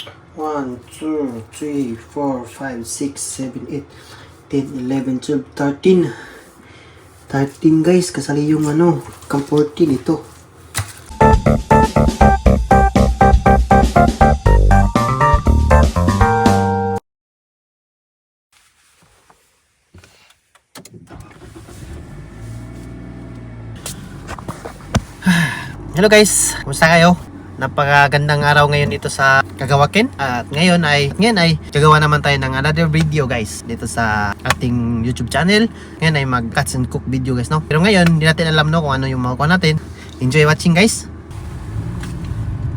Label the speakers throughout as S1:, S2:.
S1: 1, 2, 3, 4, 5, 6, 7, 8, 10, 11, 12, 13. 13 guys, kasali yung cam 14 ito. Hello guys, kumusta kayo? Napakagandang araw ngayon dito sa Kagawakin. At ngayon ay gagawa naman tayo ng another video guys dito sa ating YouTube channel. Ngayon ay mag cuts and cook video guys, no? Pero ngayon hindi natin alam kung ano yung makukuha natin. Enjoy watching guys.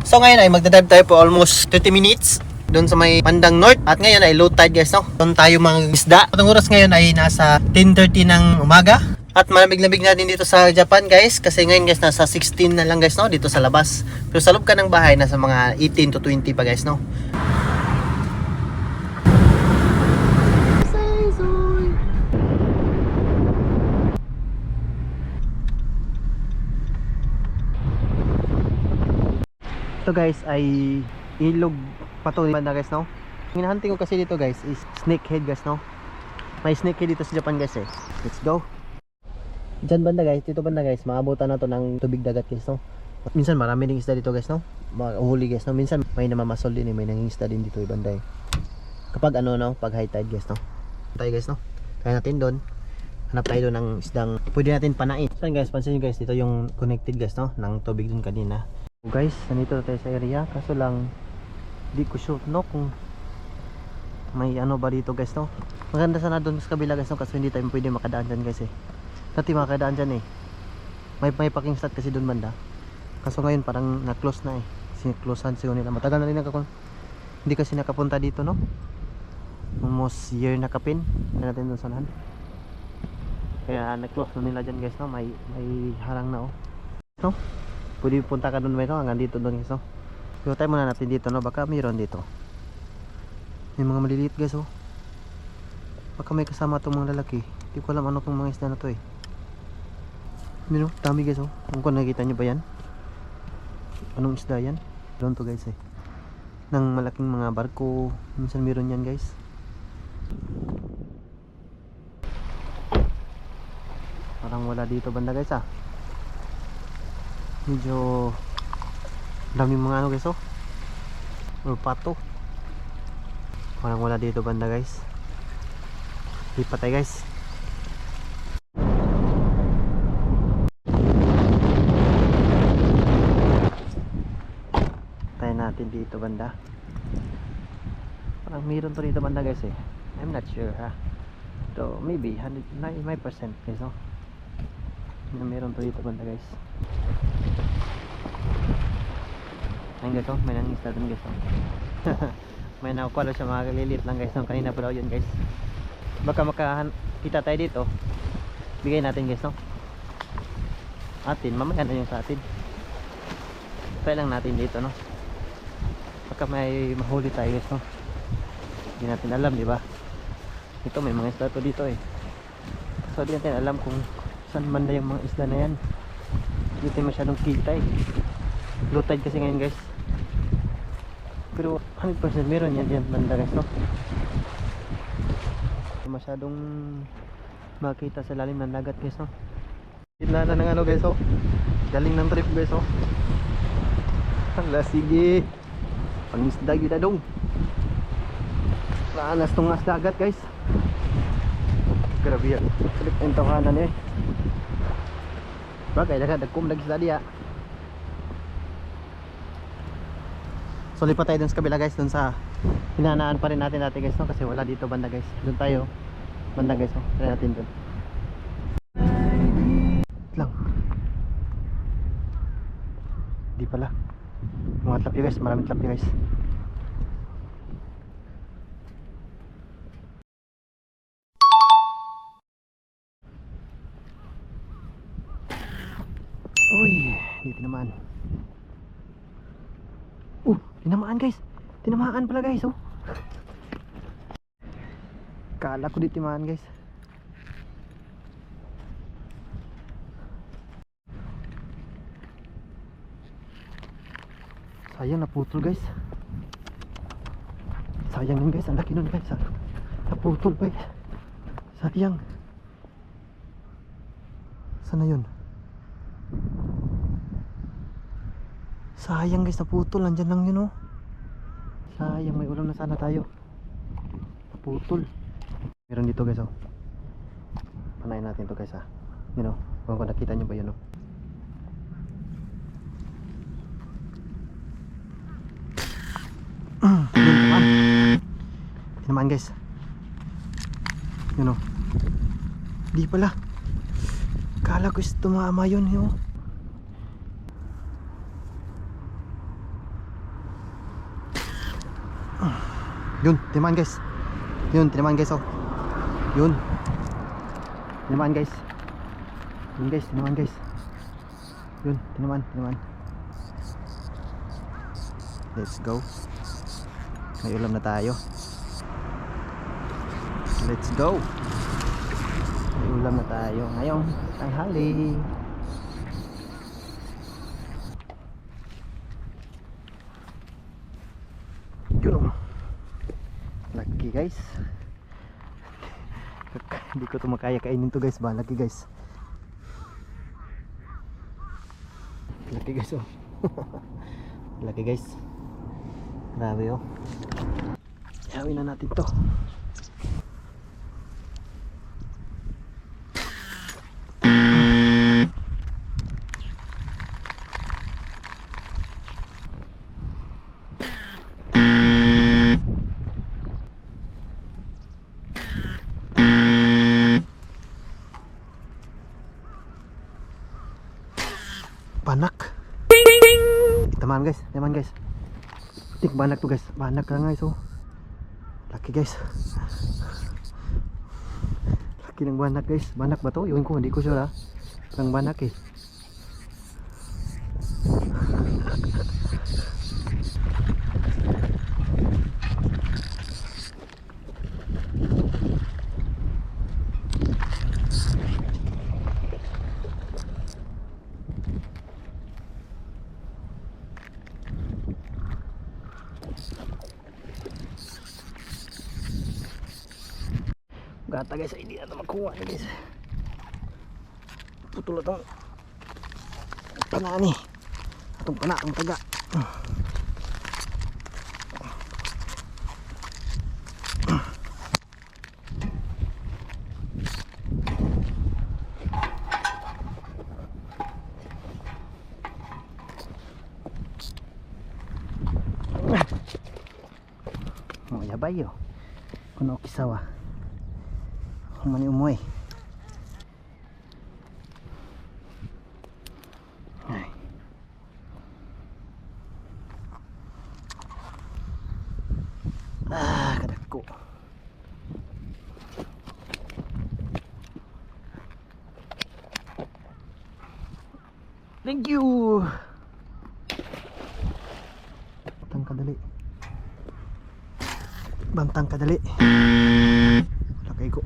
S1: So ngayon ay magdadive tayo po almost 30 minutes doon sa may bandang north. At ngayon ay low tide guys, no? Doon tayo mga isda. At ang oras ngayon ay nasa 10:30 ng umaga. At malamig-lamig na din dito sa Japan guys. Kasi ngayon guys nasa 16 na lang guys, no? Dito sa labas. Pero sa loob ka ng bahay nasa mga 18 to 20 pa guys, no? Ito guys ay ilog pato banda guys, no? Hinahunting ko kasi dito guys is snakehead guys, no? May snakehead dito sa Japan guys eh. Let's go. Diyan banda guys, dito banda guys, maabutan na to ng tubig dagat guys, no? Minsan marami ding isda dito guys, no? Mahuli guys, no? Minsan may namamasol din eh, may nangingisda din dito banda eh. Kapag pag high tide guys, no? Tayo guys, no? Kaya natin doon. Hanap tayo doon ng isdang pwede natin panain. So guys, pansin nyo guys, dito yung connected guys, no? Ng tubig dun kanina. So guys, nandito tayo sa area, kaso lang di ko sure, no? Kung may ba dito guys, no? Maganda sana doon sa kabila guys, no? Kasi hindi tayo pwede makadaan dyan guys eh. Dati makadaan dyan eh. May parking slot kasi doon banda. Kaso ngayon parang na-close na eh. Sineclosean siguro nila. Matagal na rin hindi kasi nakapunta dito, no? Almost year nakapin. Hindi natin doon sanahan. Kaya na-close na nila dyan guys, no? May harang na oh. No? Pwede punta ka doon ba ito? Hanggang dito doon guys, no? Pero tayo muna natin dito, no? Baka mayroon dito. May mga maliliit guys, oh. Baka may kasama itong mga lalaki. Hindi ko alam ano itong mga isda na to eh. Yun o, dami guys oh. Kung nakikita nyo ba yan? Anong isda yan? Meron to guys eh. Nang malaking mga barko. Minsan meron yan guys. Parang wala dito banda guys ah. Medyo daming mga guys oh. Or pato. Parang wala dito banda guys. Lipat tayo guys. Natin dito banda. Parang meron to dito banda guys eh. I'm not sure ha. So maybe 95% guys, no? Meron to dito banda guys. Ayun guys oh, may nangisda dun guys oh. May nakukuha siya mga kalilit lang guys, no? Kanina pa daw yun guys. Baka makakita tayo dito. Bigay natin guys, no? Atin, mamaya na yung sa atin. Try lang natin dito, no? Baka may mahuli tayo guys, no? Hindi natin alam, di ba? Ito may mga isda to dito eh. So di natin alam kung saan banda yung mga isda na yan. Hindi tayo masyadong kita eh. Low tide kasi ngayon guys. Pero 100% meron yan dyan banda guys, no? Masyadong makita sa lalim ng dagat guys, no? Gitna na ng guys, oh. Galing ng trip guys, oh. Hala, sige. Pangisda yun na dong. Raanas tong as dagat guys. Grabe yan. Trip ang tawanan eh. Bagay nagkum nagisda diya. So lipat tayo dun sa kabila guys. Dun sa hinanaan pa rin natin guys, no? Kasi wala dito banda guys. Dun tayo banda guys, no? Try natin dun lang. Di pala. Mga tlapyo guys, maraming tlapyo guys. Uy, di tinamaan. Tinamaan guys. Tinamaan pala guys, oh. Kala ko di tinamaan guys. Sayang naputol guys. sayang yun guys, ang laki nun guys. Naputol guys. Sayang. Sana yun? Sayang guys, naputol. Nandyan lang yun oh. Sayang, may ulam na sana tayo. Naputol. Meron dito guys oh. Panayin natin to guys ha. Yun oh. Kung nakita nyo ba yun oh. Yun naman. Yun naman guys. Yun oh. Di pala. Kala ko is tumama yun yun. Yun, tinaman guys. Yun, tinaman guys oh. Yun. Tinaman guys. Yun guys, tinaman guys. Yun, tinaman. Let's go. May ulam na tayo. Let's go. May ulam na tayo ngayong tanghali. Yun. Laki guys. Hindi ko ito makaya kainin to guys. Laki guys. Laki guys oh. Laki guys. Grabe oh. Ihawin na natin to. Banak. Teman guys. Tik banak tuh guys. Banak lang guys oh. Laki guys. Laki ng banak guys. Banak ba to? Yun ko, hindi ko sure ha. Ang banak eh. Gata guys, hindi na makuha guys. Putol itong panani. Itong pana, itong taga. Oh, yabay yo. Kuno kisawa. Mani umuwi. Kadako. Thank you. Bantang kadali. Laki ko.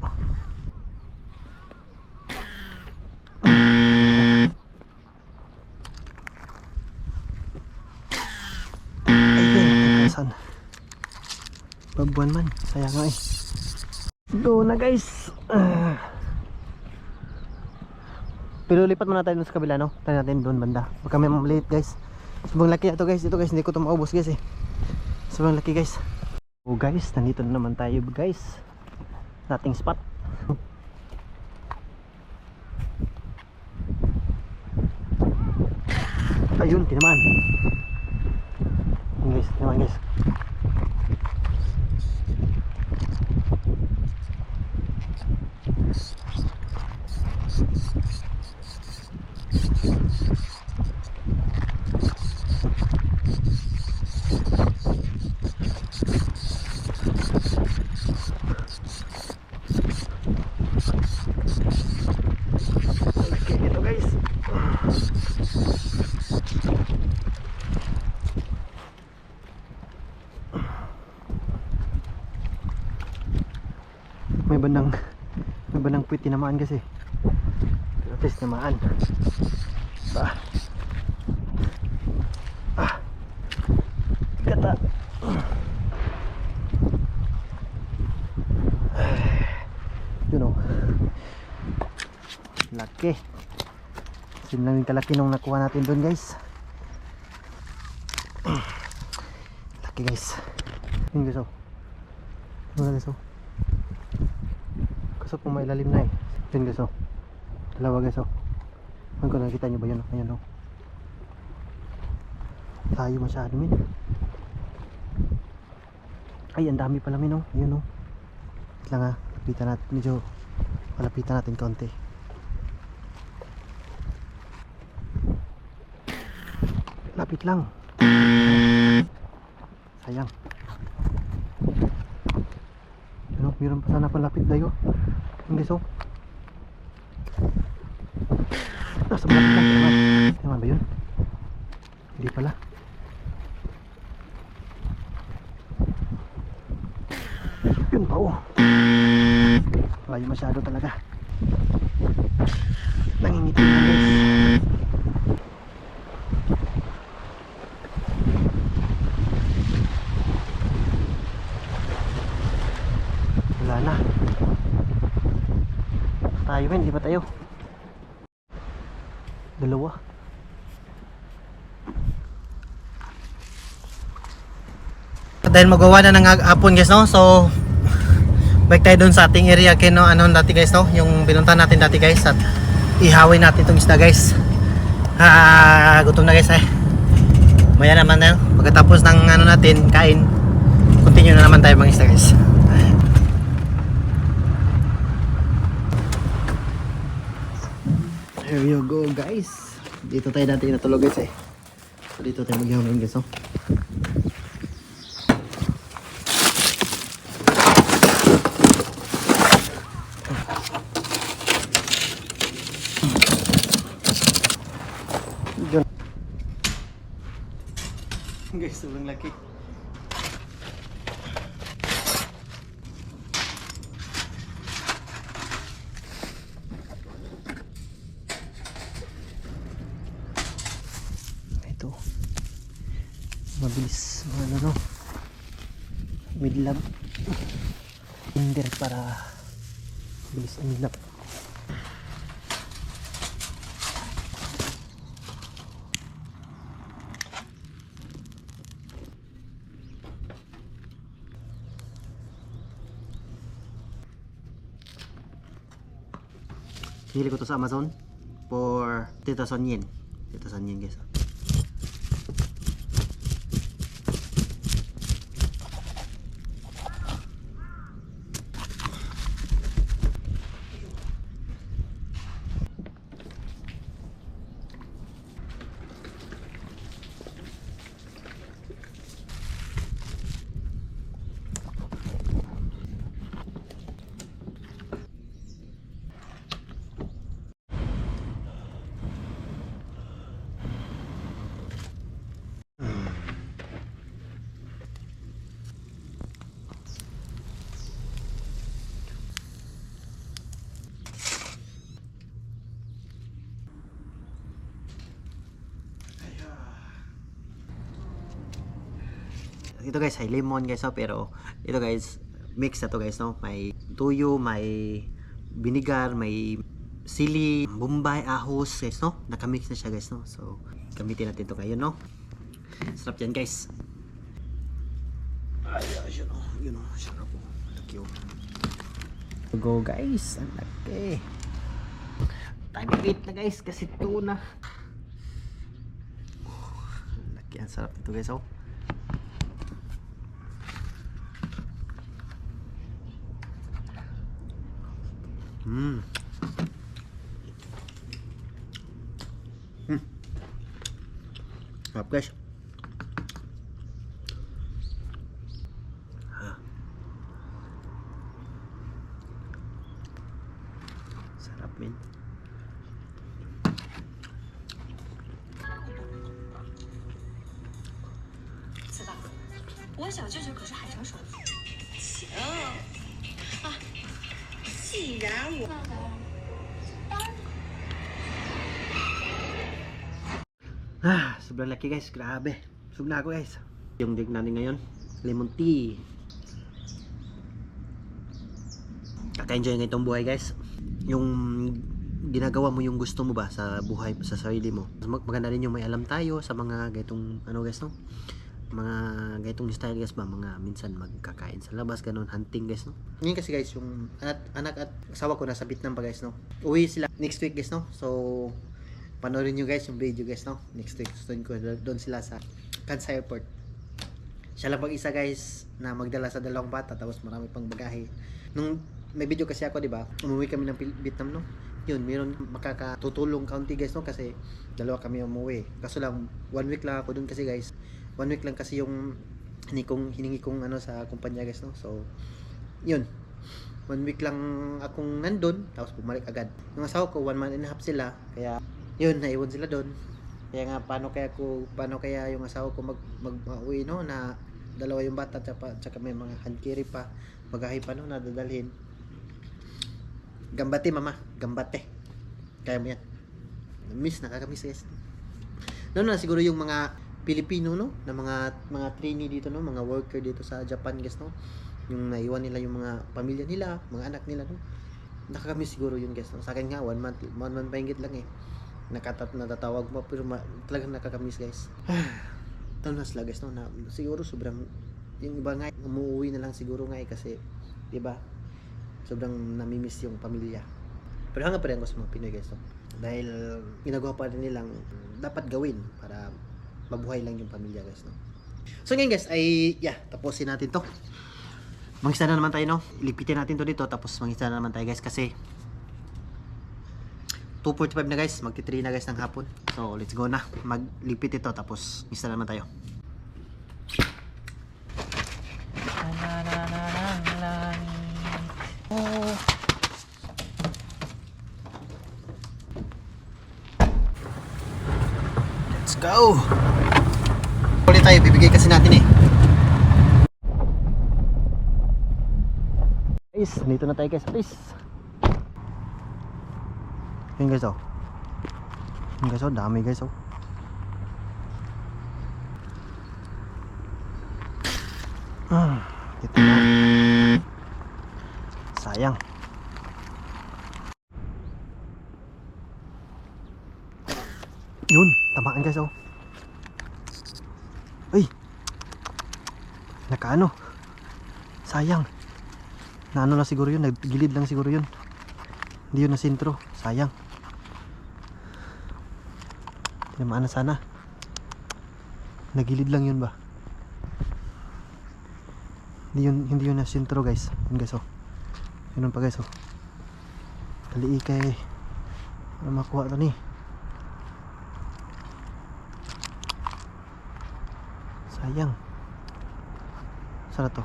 S1: Babuan man, sayang nga eh. Go na guys. Pero lipat muna tayo sa kabila no. Tayo natin doon banda. Baka may maliit guys. Sobrang laki ito guys. Ito guys, hindi ko ito maubos guys eh. Sobrang laki guys. Oh guys, nandito na naman tayo guys. Sa ating spot. Ayun, tinaman. Guys, tinaman guys. May bandang puwit tinamaan kasi. At least tinamaan. Gata. laki. Sin lang yung kalaki nung nakuha natin doon guys. Laki guys. Yun guys oh. Ano guys oh. Kaso kung may lalim na eh. Yun guys oh. Dalawa guys oh. Kung nakikita nyo ba yun? Ayan oh. Tayo masyado min. Ay, ang dami pala min oh. Ayun oh. Wait lang ha. Lapitan natin. Medyo palapitan natin konti. Lapit lang. Sayang. Ano, meron pa sana palapit dayo. Yung guys oh. Nasa malapit lang. Naman ba yun? Hindi pala. Yun pa oh. Layo masyado talaga. Nangingitim na guys. Wala na. Tayo men, di ba tayo? Dalawa. Dahil magawa na ng hapon guys no, so balik tayo dun sa ating area kino ano dati guys no, yung pinuntahan natin dati guys at ihawin natin itong isda guys. Gutom na guys eh. Maya naman na pagkatapos ng ano natin kain, continue na naman tayo mga isda guys. Here you go guys. Dito tayo dati natulog guys eh. So dito tayo maghihawin guys no. Guys, sobrang laki. Ito. Mabilis ano no. Midlab. Hinder para bilis ang midlab. Hili ko to sa Amazon for 2,000 yen. 2,000 yen guys. Ito guys ay lemon guys oh, pero ito guys mix na to guys no, may tuyo, may vinegar, may sili, bombay, ahos guys no, nakamix na siya guys no, so gamitin natin to ngayon no. Sarap yan guys. Ay yun oh, sarap oh, laki oh. Go guys, ang laki. Time to eat na guys kasi tuna. Laki, ang sarap nito guys oh. Sarap guys. Sarap min.
S2: 知道，我小舅舅可是海城首富。行啊，既然我
S1: sobrang laki guys, grabe. Busog na ako guys. Yung drink natin ngayon, lemon tea. Kaka-enjoy ng itong buhay guys. Yung ginagawa mo yung gusto mo ba sa buhay, sa sarili mo. Maganda rin yung may alam tayo sa mga gaitong ano guys no, mga gaitong style guys ba, mga minsan magkakain sa labas ganun, hunting guys no. Ngayon kasi guys yung anak at asawa ko nasa Vietnam pa guys no, uwi sila next week guys no. So panoorin nyo guys yung video guys no, next week gustuin ko doon sila sa Kansai Airport. Siya lang pag isa guys na magdala sa dalawang bata, tapos marami pang bagahe. Nung may video kasi ako, di ba? Umuwi kami ng Vietnam, no? Yun, meron makakatutulong county guys, no? Kasi dalawa kami umuwi. Kaso lang, 1 week lang ako dun kasi guys. 1 week lang kasi yung hiningi kong ano sa kumpanya guys, no? So, yun. 1 week lang akong nandun, tapos bumalik agad. Yung asawa ko, 1 month and a half sila. Kaya, yun, naiwan sila dun. Kaya nga, paano kaya yung asawa ko mag-uwi, no? Na dalawa yung bata, tsaka may mga hand carry pa, bagahe pa, no? Na dadalhin. Gambate mama, gambate. Kaya mo yan. Nakakamiss guys. Na siguro yung mga Pilipino no, na mga trainee dito no, mga worker dito sa Japan guys no. Yung naiwan nila yung mga pamilya nila, mga anak nila no. Nakakamiss siguro yun guys no. Sa akin nga 1 month pa hingit lang eh. Natatawag mo pero talagang nakakamiss guys. Tanas sila guys no, na siguro sobrang yung iba nga umuwi na lang siguro nga eh, kasi 'di ba? Sobrang namimiss yung pamilya. Pero hanga pa rin ako sa mga Pinoy guys no? Dahil ginagawa pa rin nilang dapat gawin para mabuhay lang yung pamilya guys no. So ngayon guys ay tapusin natin to. Mangista na naman tayo no. Lipitin natin to dito tapos mangista na naman tayo guys kasi 2:45 na guys, magti-3 na guys ng hapon. So let's go na. Maglipit ito tapos mangista na naman tayo. Let's go! Ulit tayo, bibigay kasi natin eh. Guys, dito na tayo guys, please. Yun guys oh. Yun guys oh, dami guys oh. Ito na. Sayang. Yun, tamaan guys oh. Ay. Nakaano. Sayang. Naano lang siguro yun, naggilid lang siguro yun. Hindi yun na sintro, sayang. Tinamaan na sana. Nagilid lang yun ba? Hindi yun na sintro guys. Yun guys oh. Yun pa guys oh. Dali kay para makuha ito ni. Sayang. Sana to.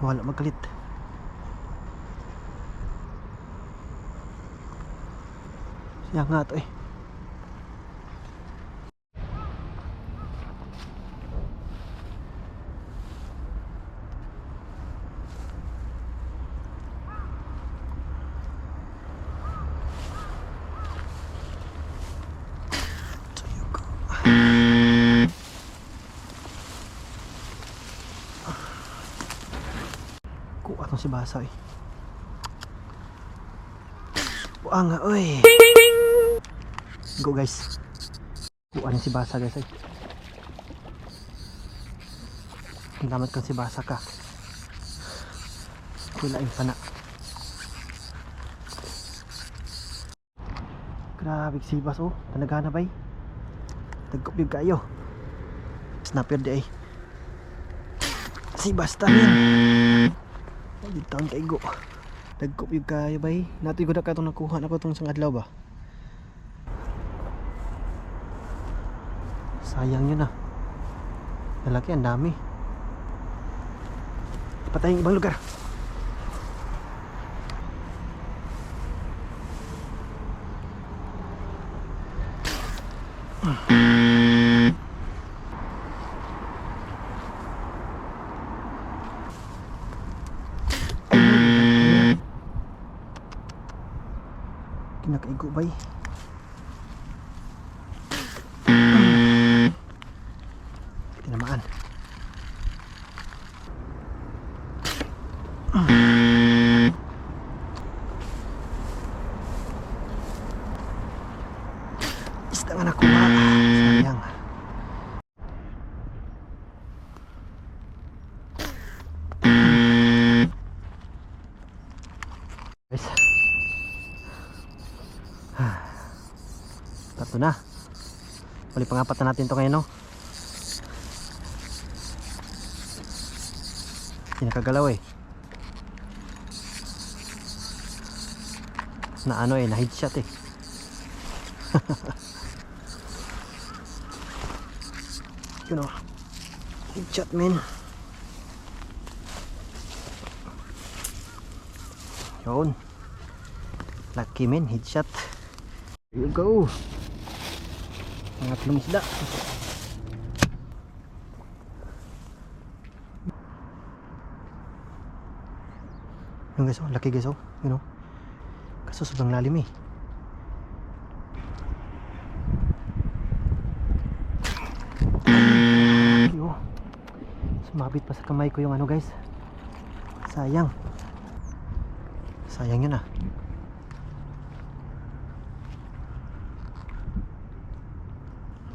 S1: Wala magkalit. Sayang nga to eh. Kuha tong si Basa eh. Buang nga oy. Go guys. Kuha ni si Basa guys eh. Salamat kang si Basa ka. Kulaing sana. Grabe si Bas oh. Tanagana ba eh. Tagkop yung kayo. Snapper di eh. Si Basta min. Ay, taon kaigo. Tagkop yung kayo ba eh. Natin ko na ka itong nakuha na ko itong isang adlaw ba. Sayang yun ah. Lalaki ang dami. Patayin ibang lugar. Kinakaigo ba eh. Tinamaan. Ito na. Uli pangapat na natin ito ngayon, no? Hindi nakagalaw eh. Na ano eh, na headshot eh. You know, headshot man. Yun. Lucky man, headshot. Here you go. Mga lumisda. Yung guys, oh, laki guys, oh, you know. Kaso sobrang lalim eh. Yo. Sumabit pa sa kamay ko yung ano guys. Sayang. Sayang yun ah.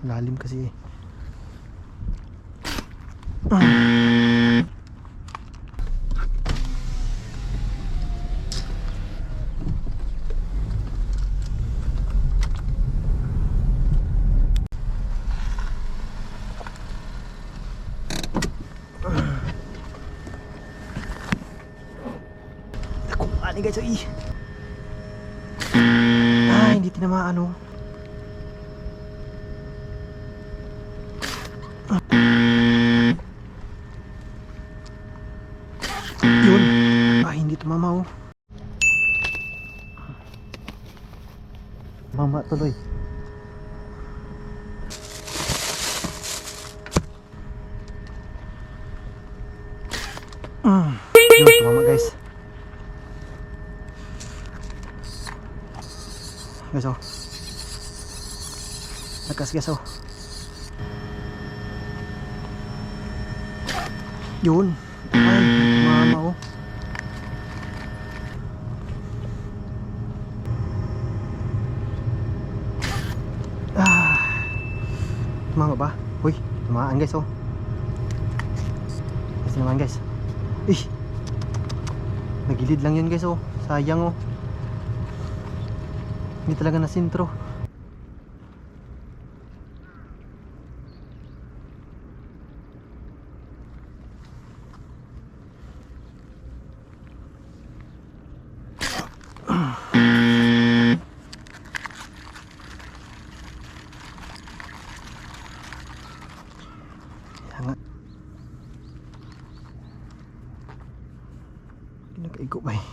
S1: Lalim kasi eh. Ani guys, ay. Ah, hindi tinamaan oh. Yun. Ah, hindi tumama oh. Mama tuloy. Yun, tumama guys. Guys oh. Lakas guys oh. Yun. Ay, mama oh. Ah. Tumama ba? Uy, tumaan guys oh. Kasi naman guys. Ih. Nagilid lang yun guys oh. Sayang oh. Hindi talaga na sintro. Kaya nga. Pinakaigo ba eh.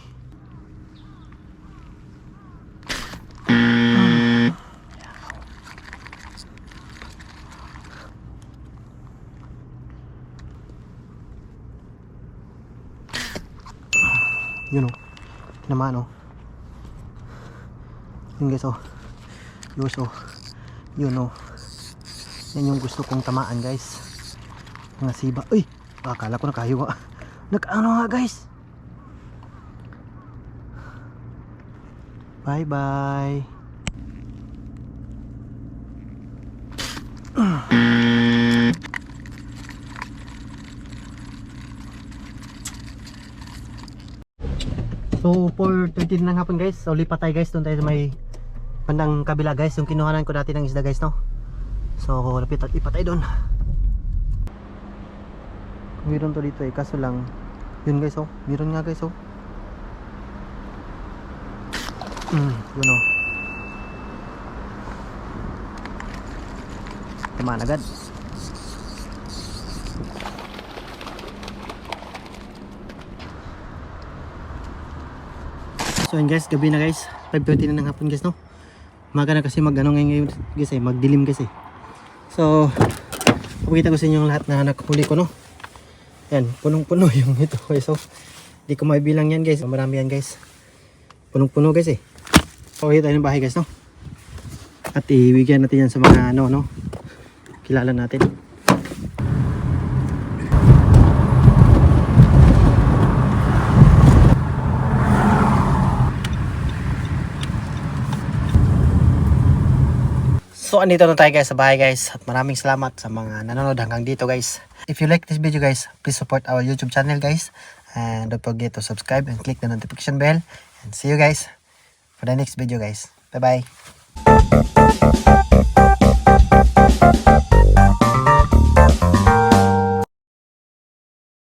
S1: Yun oh. Tinamaan oh. Yun guys oh. Yun oh. Yun oh. Yan yung gusto kong tamaan guys. Mga siba. Uy! Akala ko nakahiwa. Nag-ano nga guys. Bye bye. So 4:30 ng hapon guys. So lipat tayo guys. Doon tayo sa may bandang kabila guys. Yung kinuhanan ko dati ng isda guys no. So lipat tayo doon. Meron to dito eh. Kaso lang yun guys oh. Meron nga guys oh. Yun oh. Tamaan agad. So yun guys, gabi na guys. 5:20 na ng hapon guys no. Umaga na kasi mag-ano ngayon guys eh, magdilim guys eh. So pakita ko sa inyo yung lahat na nakahuli ko no. Yan, punong-puno yung ito guys oh. Hindi ko maibilang yan guys. Marami yan guys. Punong-puno guys eh. Pauwi tayo ng bahay guys no. At ibigyan natin yan sa mga ano no. Kilala natin. So andito na tayo guys sa bahay guys. At maraming salamat sa mga nanonood hanggang dito guys. If you like this video guys, please support our YouTube channel guys. And don't forget to subscribe and click the notification bell. And see you guys for the next video guys. Bye bye.